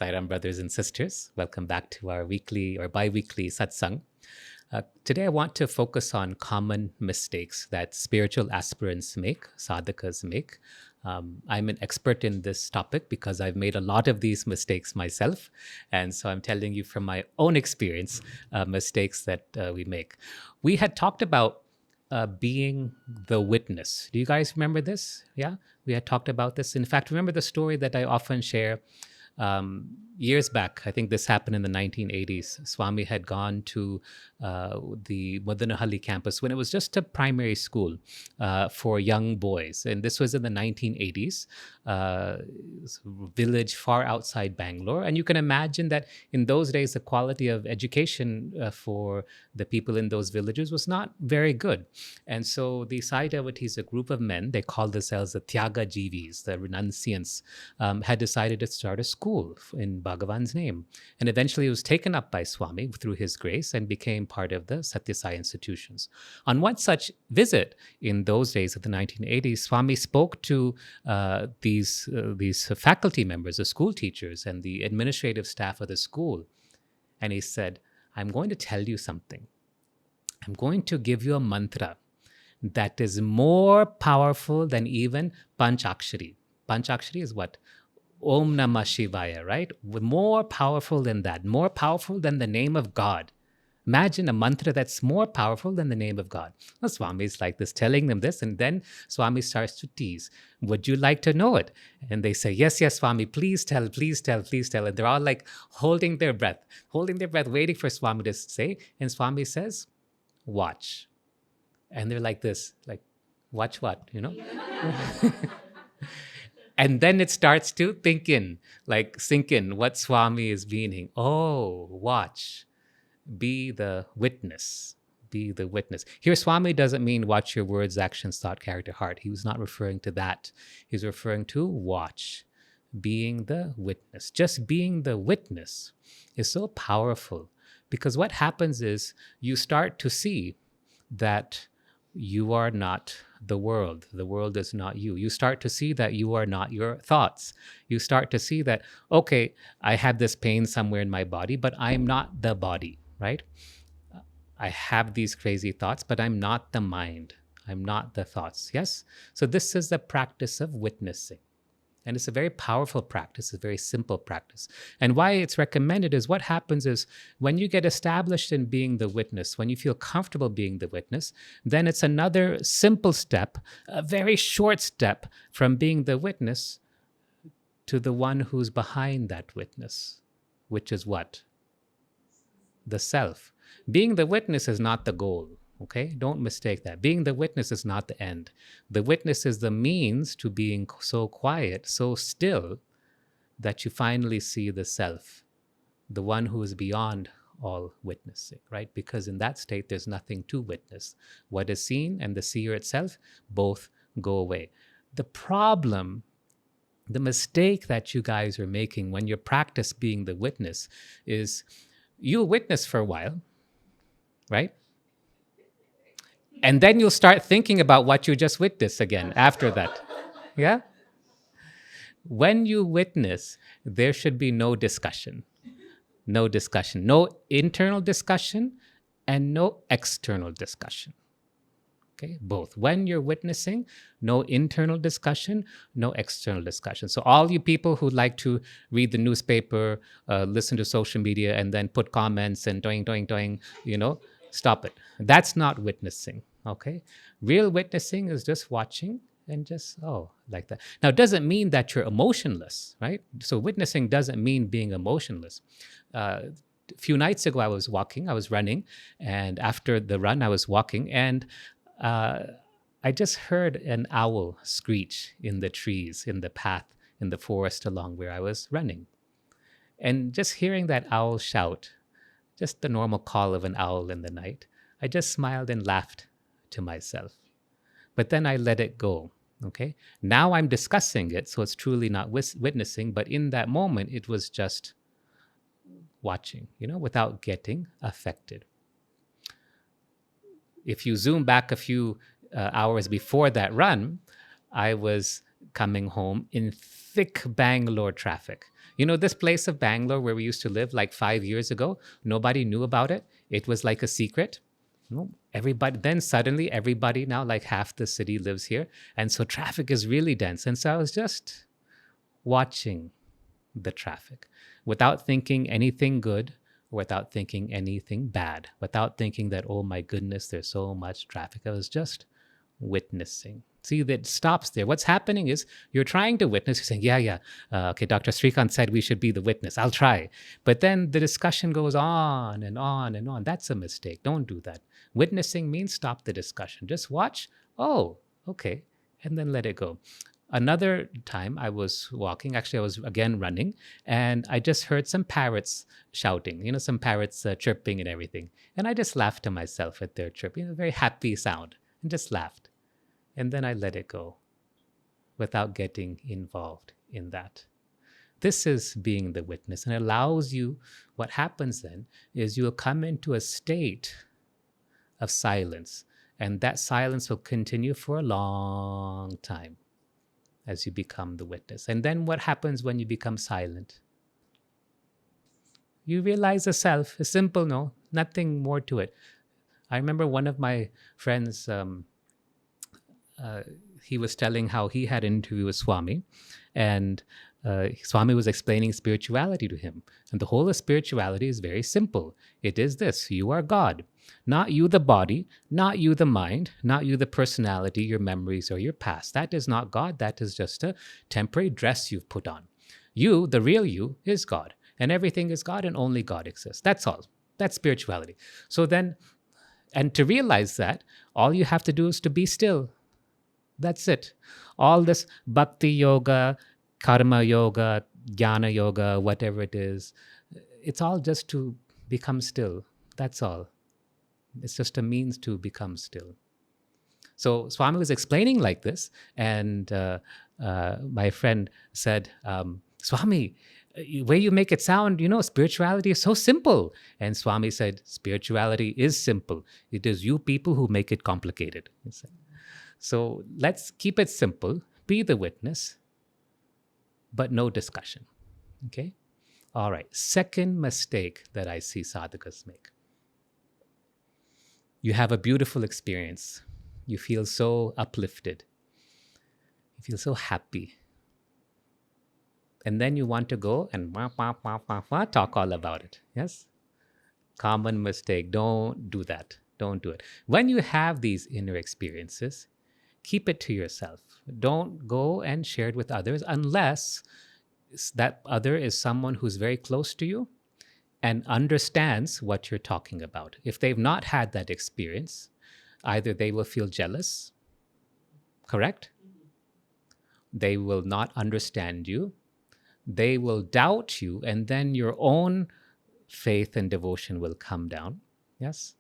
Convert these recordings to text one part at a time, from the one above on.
Sairam brothers and sisters, welcome back to our weekly or bi-weekly satsang. Today I want to focus on common mistakes that spiritual aspirants make, sadhakas make. I'm an expert in this topic because I've made a lot of these mistakes myself. And so I'm telling you from my own experience, mistakes that we make. We had talked about being the witness. Do you guys remember this? Yeah, we had talked about this. In fact, remember the story that I often share years back. I think this happened in the 1980s. Swami had gone to the Madanahalli campus when it was just a primary school for young boys. And this was in the 1980s, village far outside Bangalore. And you can imagine that in those days, the quality of education for the people in those villages was not very good. And so the Sai devotees, a group of men, they called themselves the Tyaga Jivis, the renunciants, had decided to start a school in Bhagavan's name. And eventually it was taken up by Swami through his grace and became part of the Satya Sai institutions. On one such visit in those days of the 1980s, Swami spoke to these faculty members, the school teachers and the administrative staff of the school. And he said, I'm going to tell you something. I'm going to give you a mantra that is more powerful than even Panchakshari. Panchakshari is what? Om Namah Shivaya, right? More powerful than that, more powerful than the name of God. Imagine a mantra that's more powerful than the name of God. Well, Swami is like this, telling them this, and then Swami starts to tease. Would you like to know it? And they say, yes, Swami, please tell, please tell, please tell. And they're all like holding their breath, waiting for Swami to say. And Swami says, watch. And they're like this, like, watch what, And then it starts to sink in what Swami is meaning. Oh, watch. Be the witness. Be the witness. Here, Swami doesn't mean watch your words, actions, thought, character, heart. He was not referring to that. He's referring to watch. Being the witness. Just being the witness is so powerful because what happens is you start to see that you are not the world. The world is not you. You start to see that you are not your thoughts. You start to see that, okay, I have this pain somewhere in my body, but I'm not the body, right? I have these crazy thoughts, but I'm not the mind. I'm not the thoughts, yes? So this is the practice of witnessing. And it's a very powerful practice, a very simple practice. And why it's recommended is what happens is when you get established in being the witness, when you feel comfortable being the witness, then it's another simple step, a very short step from being the witness to the one who's behind that witness, which is what? The self. Being the witness is not the goal. Okay, don't mistake that. Being the witness is not the end. The witness is the means to being so quiet, so still, that you finally see the self, the one who is beyond all witnessing, right? Because in that state, there's nothing to witness. What is seen and the seer itself both go away. The problem, the mistake that you guys are making when you practice being the witness is you'll witness for a while, right? And then you'll start thinking about what you just witnessed again after that. Yeah? When you witness, there should be no discussion. No discussion. No internal discussion and no external discussion. Okay? Both. When you're witnessing, no internal discussion, no external discussion. So all you people who like to read the newspaper, listen to social media, and then put comments and doing, stop it. That's not witnessing. Okay, real witnessing is just watching and just, like that. Now, it doesn't mean that you're emotionless, right? So witnessing doesn't mean being emotionless. A few nights ago, I was running, and after the run, I was walking, and I just heard an owl screech in the trees, in the path, in the forest along where I was running. And just hearing that owl shout, just the normal call of an owl in the night, I just smiled and laughed to myself. But then I let it go, okay? Now I'm discussing it, so it's truly not witnessing, but in that moment, it was just watching, without getting affected. If you zoom back a few hours before that run, I was coming home in thick Bangalore traffic. You know, this place of Bangalore where we used to live like 5 years ago, nobody knew about it. It was like a secret. No, everybody, then suddenly everybody now, like half the city lives here. And so traffic is really dense. And so I was just watching the traffic without thinking anything good, without thinking anything bad, without thinking that, oh my goodness, there's so much traffic. I was just witnessing. See, that stops there. What's happening is you're trying to witness. You're saying, yeah, okay, Dr. Srikanth said we should be the witness. I'll try. But then the discussion goes on and on and on. That's a mistake. Don't do that. Witnessing means stop the discussion. Just watch. Oh, okay. And then let it go. Another time I was walking, actually, I was again running, and I just heard some parrots shouting, some parrots chirping and everything. And I just laughed to myself at their chirping, a very happy sound, and just laughed. And then I let it go without getting involved in that. This is being the witness, and it allows you, what happens then is you'll come into a state of silence, and that silence will continue for a long time as you become the witness. And then what happens when you become silent? You realize the self is simple, no? Nothing more to it. I remember one of my friends, he was telling how he had an interview with Swami, and Swami was explaining spirituality to him. And the whole of spirituality is very simple. It is this: you are God. Not you, the body, not you, the mind, not you, the personality, your memories, or your past. That is not God. That is just a temporary dress you've put on. You, the real you, is God. And everything is God, and only God exists. That's all. That's spirituality. So then, and to realize that, all you have to do is to be still. That's it. All this bhakti yoga, karma yoga, jnana yoga, whatever it is, it's all just to become still. That's all. It's just a means to become still. So Swami was explaining like this, and my friend said, Swami, way you make it sound, spirituality is so simple. And Swami said, spirituality is simple. It is you people who make it complicated. He said. So let's keep it simple, be the witness, but no discussion. Okay? All right. Second mistake that I see sadhakas make. You have a beautiful experience. You feel so uplifted. You feel so happy. And then you want to go and talk all about it. Yes? Common mistake. Don't do that. Don't do it. When you have these inner experiences, keep it to yourself. Don't go and share it with others unless that other is someone who's very close to you and understands what you're talking about. If they've not had that experience, either they will feel jealous, correct? They will not understand you. They will doubt you, and then your own faith and devotion will come down. Yes?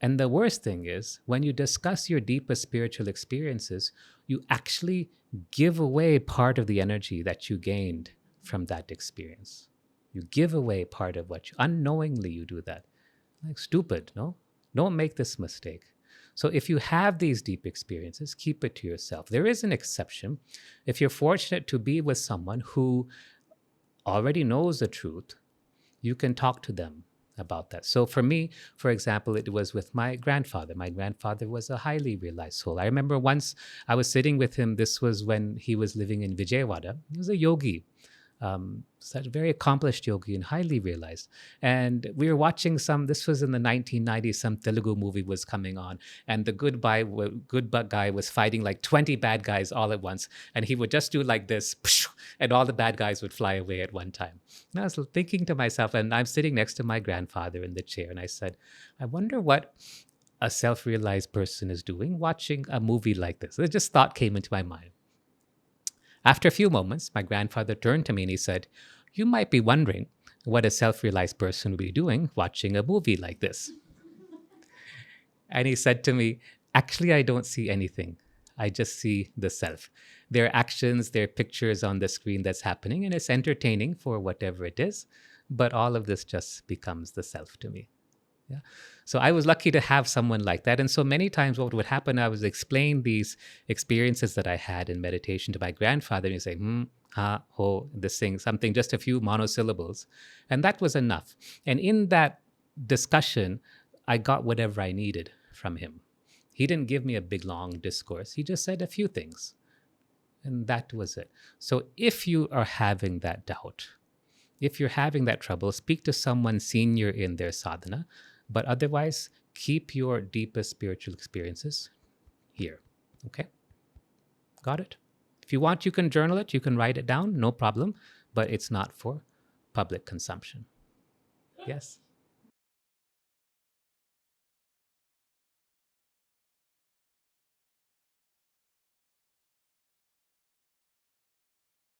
And the worst thing is, when you discuss your deepest spiritual experiences, you actually give away part of the energy that you gained from that experience. You give away part of what you, unknowingly you do that. Like stupid, no? Don't make this mistake. So if you have these deep experiences, keep it to yourself. There is an exception. If you're fortunate to be with someone who already knows the truth, you can talk to them about that. So for me, for example, it was with my grandfather. My grandfather was a highly realized soul. I remember once I was sitting with him. This was when he was living in Vijayawada. He was a yogi, such a very accomplished yogi and highly realized. And we were watching this was in the 1990s, some Telugu movie was coming on, and the good guy was fighting like 20 bad guys all at once. And he would just do like this, and all the bad guys would fly away at one time. And I was thinking to myself, and I'm sitting next to my grandfather in the chair, and I said, I wonder what a self-realized person is doing watching a movie like this. Just thought came into my mind. After a few moments, my grandfather turned to me and he said, you might be wondering what a self-realized person would be doing watching a movie like this. And he said to me, actually, I don't see anything. I just see the self. There are actions, there are pictures on the screen that's happening, and it's entertaining for whatever it is. But all of this just becomes the self to me. Yeah. So I was lucky to have someone like that. And so many times what would happen, I was explain these experiences that I had in meditation to my grandfather, and he'd say, ha, ho, this thing, something, just a few monosyllables. And that was enough. And in that discussion, I got whatever I needed from him. He didn't give me a big, long discourse. He just said a few things. And that was it. So if you are having that doubt, if you're having that trouble, speak to someone senior in their sadhana. But otherwise, keep your deepest spiritual experiences here. Okay? Got it? If you want, you can journal it, you can write it down, no problem. But it's not for public consumption. Yes?